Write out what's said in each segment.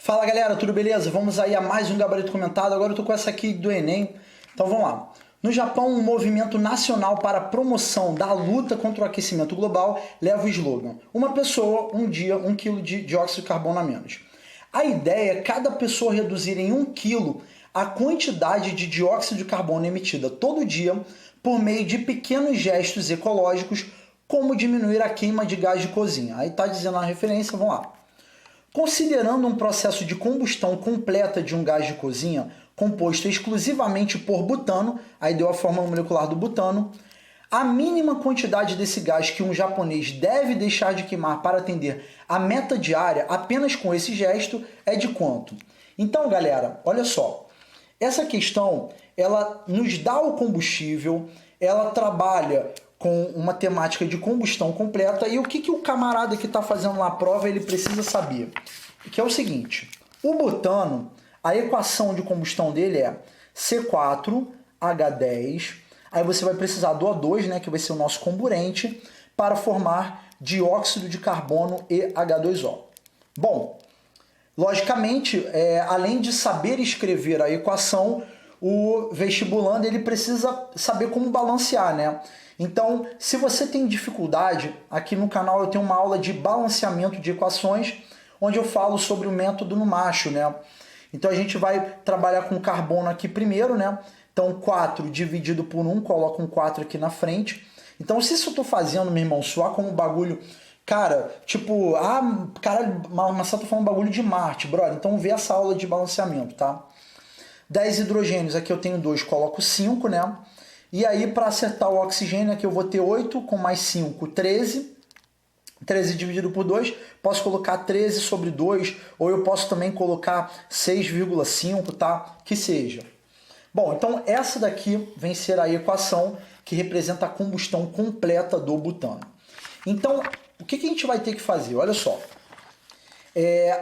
Fala galera, tudo beleza? Vamos aí a mais um gabarito comentado. Agora eu tô com essa aqui do Enem. Então vamos lá. No Japão, um movimento nacional para a promoção da luta contra o aquecimento global leva o slogan: uma pessoa, um dia, 1 quilo de dióxido de carbono a menos. A ideia é cada pessoa reduzir em 1 quilo a quantidade de dióxido de carbono emitida todo dia por meio de pequenos gestos ecológicos, como diminuir a queima de gás de cozinha. Aí tá dizendo a referência, vamos lá. Considerando um processo de combustão completa de um gás de cozinha composto exclusivamente por butano, aí deu a fórmula molecular do butano, a mínima quantidade desse gás que um japonês deve deixar de queimar para atender a meta diária apenas com esse gesto é de quanto? Então, galera, olha só, essa questão ela nos dá o combustível, ela trabalha com uma temática de combustão completa. E o que o camarada que está fazendo na prova ele precisa saber? Que é o seguinte: o butano, a equação de combustão dele é C4H10. Aí você vai precisar do O2, né, que vai ser o nosso comburente, para formar dióxido de carbono e H2O. Bom, logicamente, além de saber escrever a equação, o vestibulando ele precisa saber como balancear, né? Então, se você tem dificuldade, aqui no canal eu tenho uma aula de balanceamento de equações, onde eu falo sobre o método no macho, né? Então a gente vai trabalhar com carbono aqui primeiro, né? Então 4 dividido por 1, coloca um 4 aqui na frente. Então se isso eu tô fazendo, meu irmão, soar como bagulho, cara, tipo, caralho, mas só tô falando bagulho de Marte, brother. Então vê essa aula de balanceamento, tá? 10 hidrogênios, aqui eu tenho 2, coloco 5, né? E aí, para acertar o oxigênio, aqui eu vou ter 8, com mais 5, 13. 13 dividido por 2, posso colocar 13 sobre 2, ou eu posso também colocar 6,5, tá? Que seja. Bom, então essa daqui vem ser a equação que representa a combustão completa do butano. Então, o que a gente vai ter que fazer? Olha só.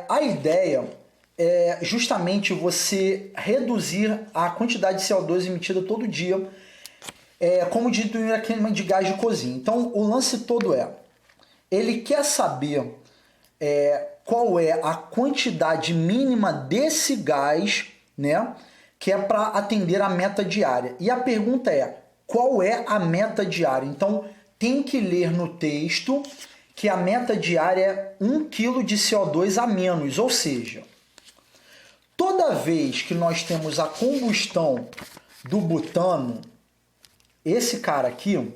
A ideia é justamente você reduzir a quantidade de CO2 emitida todo dia, como diminuir a queima de gás de cozinha. Então, o lance todo ele quer saber qual é a quantidade mínima desse gás, né, que é para atender a meta diária. E a pergunta é, qual é a meta diária? Então, tem que ler no texto que a meta diária é 1 kg de CO2 a menos, ou seja, toda vez que nós temos a combustão do butano, esse cara aqui,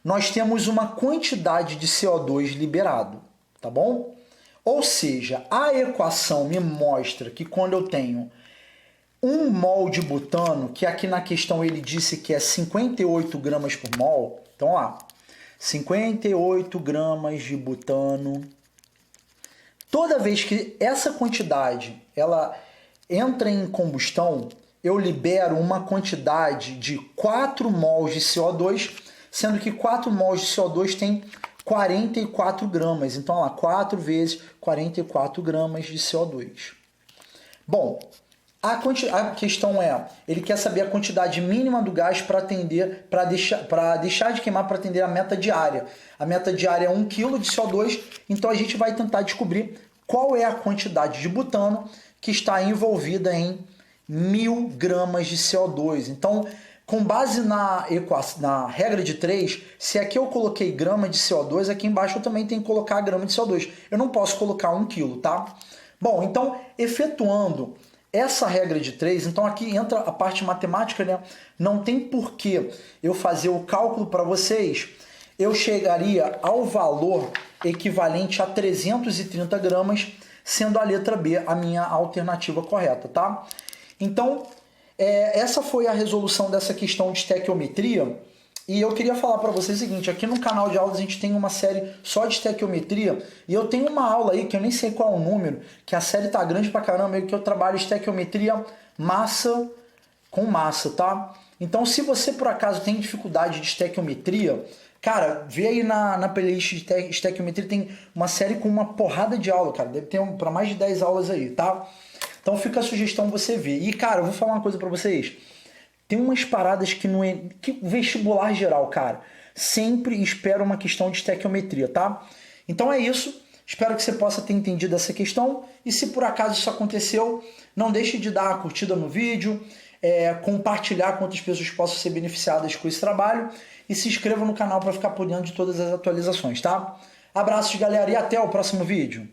nós temos uma quantidade de CO2 liberado, tá bom? Ou seja, a equação me mostra que quando eu tenho 1 mol de butano, que aqui na questão ele disse que é 58 gramas por mol, então lá, 58 gramas de butano, toda vez que essa quantidade ela entra em combustão, eu libero uma quantidade de 4 mols de CO2, sendo que 4 mols de CO2 tem 44 gramas. Então, olha lá, 4 vezes 44 gramas de CO2. Bom, a questão ele quer saber a quantidade mínima do gás para atender, para deixar de queimar para atender a meta diária. A meta diária é 1 kg de CO2, então a gente vai tentar descobrir qual é a quantidade de butano que está envolvida em 1000 gramas de CO2. Então, com base na regra de 3, se aqui eu coloquei grama de CO2, aqui embaixo eu também tenho que colocar grama de CO2. Eu não posso colocar 1 kg, tá? Bom, então, efetuando essa regra de 3, então aqui entra a parte matemática, né? Não tem porquê eu fazer o cálculo para vocês. Eu chegaria ao valor equivalente a 330 gramas, sendo a letra B a minha alternativa correta, tá? Então, essa foi a resolução dessa questão de estequiometria. E eu queria falar para vocês o seguinte: aqui no canal de aulas a gente tem uma série só de estequiometria, e eu tenho uma aula aí que eu nem sei qual é o número, que a série tá grande pra caramba, que eu trabalho estequiometria massa com massa, tá? Então, se você por acaso tem dificuldade de estequiometria, cara, vê aí na playlist de estequiometria, tem uma série com uma porrada de aula, cara, deve ter para mais de 10 aulas aí, tá? Então fica a sugestão você ver. E, cara, eu vou falar uma coisa pra vocês. Tem umas paradas que não é... Que vestibular geral, cara, sempre espera uma questão de estequiometria, tá? Então é isso. Espero que você possa ter entendido essa questão e se por acaso isso aconteceu, não deixe de dar uma curtida no vídeo, compartilhar com outras pessoas que possam ser beneficiadas com esse trabalho e se inscreva no canal para ficar por dentro de todas as atualizações, tá? Abraços, galera, e até o próximo vídeo.